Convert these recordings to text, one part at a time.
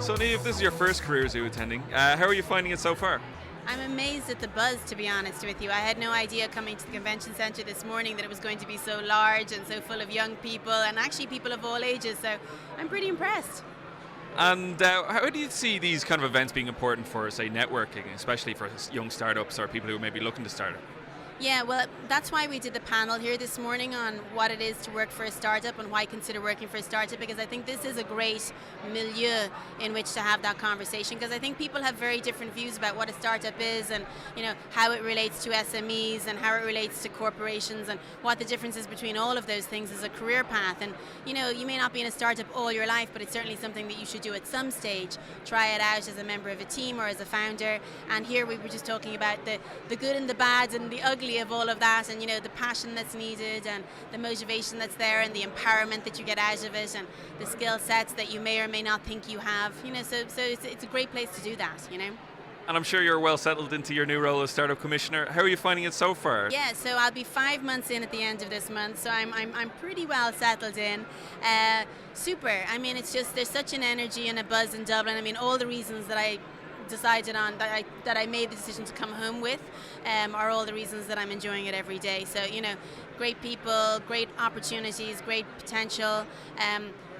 So Niamh, this is your first Career Zoo attending. How are you finding it so far? I'm amazed at the buzz, to be honest with you. I had no idea coming to the convention centre this morning that it was going to be so large and so full of young people, and actually people of all ages, so I'm pretty impressed. And how do you see these kind of events being important for, say, networking, especially for young startups or people who may be looking to start up? Yeah, well, that's why we did the panel here this morning on what it is to work for a startup and why consider working for a startup, because I think this is a great milieu in which to have that conversation, because I think people have very different views about what a startup is and how it relates to SMEs and how it relates to corporations and what the difference is between all of those things as a career path. And you may not be in a startup all your life, but it's certainly something that you should do at some stage. Try it out as a member of a team or as a founder. And here we were just talking about the good and the bad and the ugly of all of that, and the passion that's needed and the motivation that's there and the empowerment that you get out of it and the skill sets that you may or may not think you have. So it's a great place to do that. And I'm sure you're well settled into your new role as Startup Commissioner. How are you finding it so far? Yeah, so I'll be 5 months in at the end of this month, so I'm pretty well settled in. Super. I mean, it's just there's such an energy and a buzz in Dublin. I mean, all the reasons that I decided on that I made the decision to come home with are all the reasons that I'm enjoying it every day. So great people, great opportunities, great potential.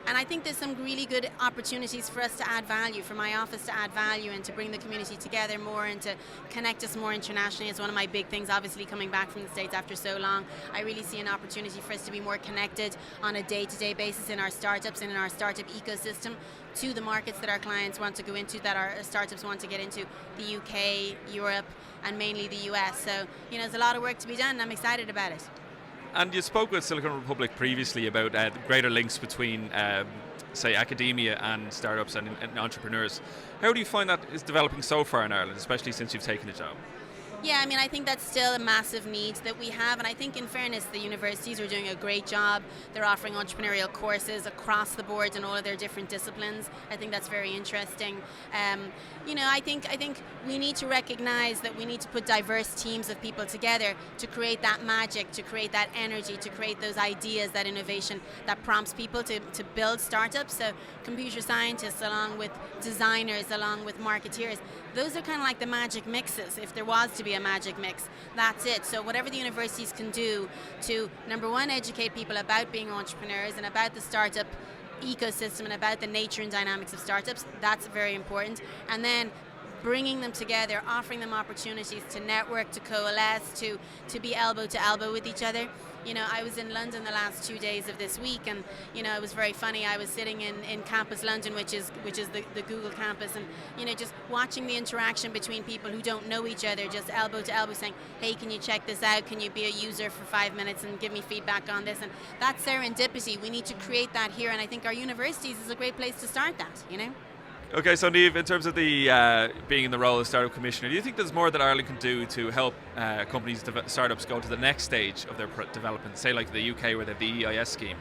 And I think there's some really good opportunities for us to add value, for my office to add value and to bring the community together more and to connect us more internationally. It's one of my big things, obviously, coming back from the States after so long. I really see an opportunity for us to be more connected on a day-to-day basis in our startups and in our startup ecosystem to the markets that our clients want to go into, that our startups want to get into, the UK, Europe, and mainly the US. So, there's a lot of work to be done, and I'm excited about it. And you spoke with Silicon Republic previously about the greater links between, say, academia and startups and entrepreneurs. How do you find that is developing so far in Ireland, especially since you've taken the job? Yeah, I mean, I think that's still a massive need that we have, and I think in fairness, the universities are doing a great job. They're offering entrepreneurial courses across the board in all of their different disciplines. I think that's very interesting. I think we need to recognize that we need to put diverse teams of people together to create that magic, to create that energy, to create those ideas, that innovation that prompts people to build startups. So computer scientists along with designers, along with marketeers, those are kind of like the magic mixes. If there was to be a magic mix, that's it. So whatever the universities can do to, number one, educate people about being entrepreneurs and about the startup ecosystem and about the nature and dynamics of startups, that's very important. And then bringing them together, offering them opportunities to network, to coalesce, to be elbow to elbow with each other. I was in London the last 2 days of this week, and it was very funny. I was sitting in Campus London, which is the Google campus, and just watching the interaction between people who don't know each other, just elbow to elbow, saying, "Hey, can you check this out? Can you be a user for 5 minutes and give me feedback on this?" And that's serendipity. We need to create that here, and I think our universities is a great place to start that. Okay, so Niamh, in terms of the being in the role of Startup Commissioner, do you think there's more that Ireland can do to help companies, startups go to the next stage of their development, say like the UK where they have the EIS scheme?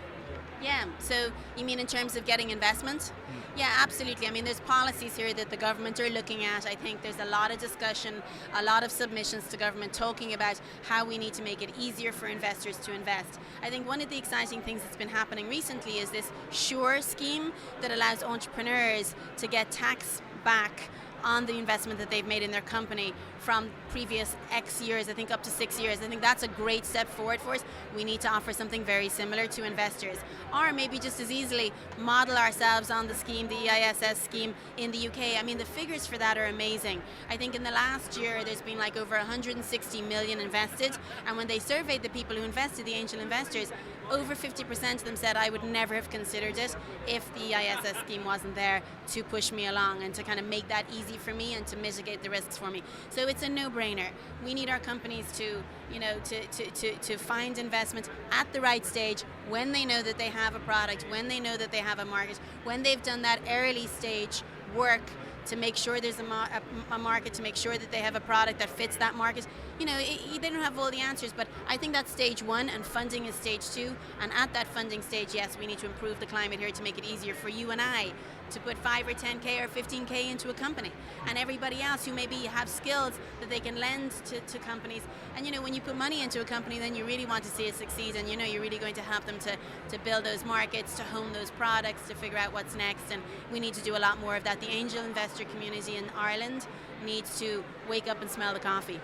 Yeah, so you mean in terms of getting investment? Yeah, absolutely. I mean, there's policies here that the government are looking at. I think there's a lot of discussion, a lot of submissions to government talking about how we need to make it easier for investors to invest. I think one of the exciting things that's been happening recently is this SURE scheme that allows entrepreneurs to get tax back on the investment that they've made in their company from previous X years, I think up to 6 years. I think that's a great step forward for us. We need to offer something very similar to investors. Or maybe just as easily model ourselves on the scheme, the EISS scheme in the UK. I mean, the figures for that are amazing. I think in the last year there's been like over 160 million invested, and when they surveyed the people who invested, the angel investors, over 50% of them said, "I would never have considered it if the EISS scheme wasn't there to push me along and to kind of make that easy for me and to mitigate the risks for me." So it's a no-brainer. We need our companies to find investment at the right stage, when they know that they have a product, when they know that they have a market, when they've done that early stage work to make sure there's a market, to make sure that they have a product that fits that market. They don't have all the answers, but I think that's stage one, and funding is stage two. And at that funding stage, yes, we need to improve the climate here to make it easier for you and I to put 5 or 10K or 15K into a company, and everybody else who maybe have skills that they can lend to companies. And you know, when you put money into a company, then you really want to see it succeed, and you know, you're really going to help them to build those markets, to hone those products, to figure out what's next. And we need to do a lot more of that. The angel investor community in Ireland needs to wake up and smell the coffee.